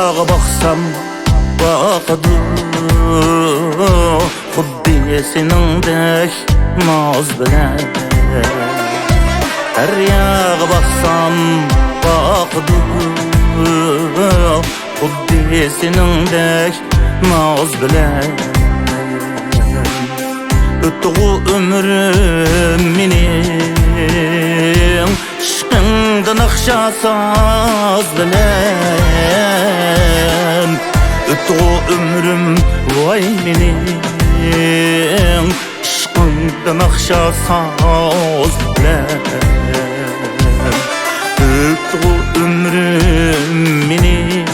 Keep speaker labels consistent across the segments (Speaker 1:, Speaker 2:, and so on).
Speaker 1: Deryaga baksam bakıdı Xuddi seningdek naz bilen Deryaga baksam bakıdı Xuddi seningdek naz bilen Ötüğü ömrüm menin Şıkında nakşa saz bilen Ötüğü ömrüm vay menin Şıkında nakşa saz bilen Ötüğü ömrüm menin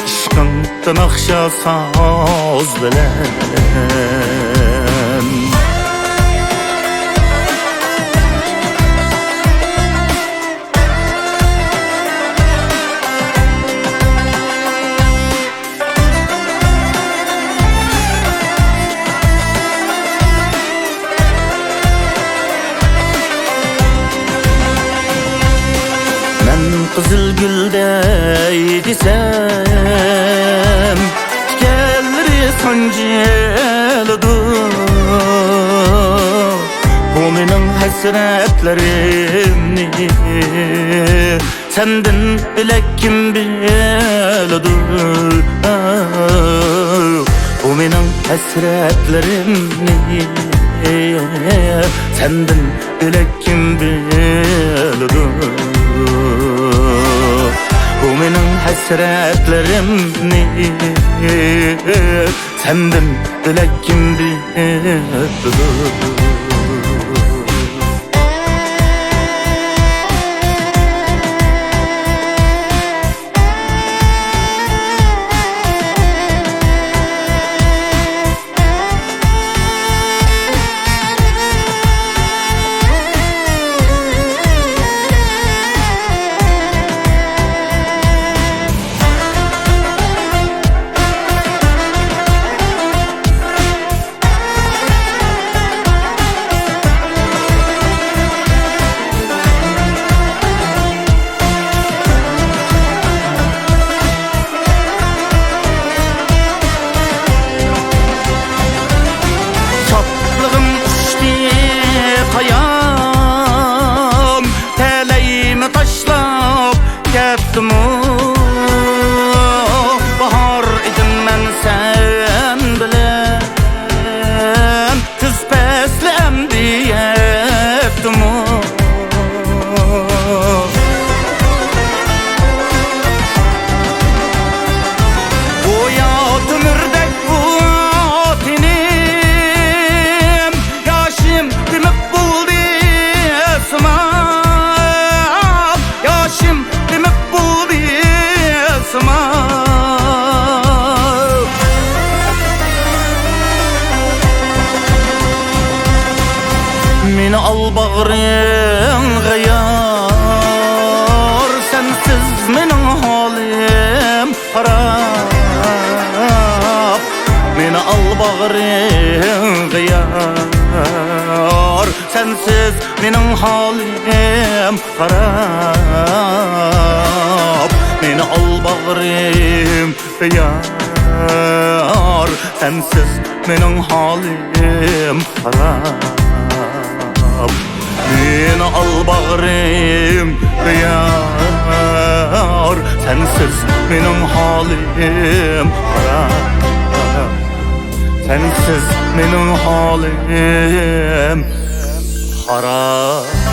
Speaker 1: Şıkında nakşa saz bilen Kızıl gülday desem Tikelleri sancılıdır Bu menin hasretlerimni Senden bilek kim bilidir Bu menin hasretlerimni Senden bilek kim bilidir Bu menin hasretlerimni Senden bilek kim bilir Bahar idim men sen bilen Kız peslem diyettim Goya tümürdek bu tenim Yaşım dimip buldu esmam Yaşım dimip buldu Meni al bağrına yar Sensiz menin halim harap Meni al bağrına yar Sensiz menin halim harap Meni al bağrına yar Sensiz menin halim harap Meni al bağrına yar Sensiz menin halim harap Sensiz menin halim harap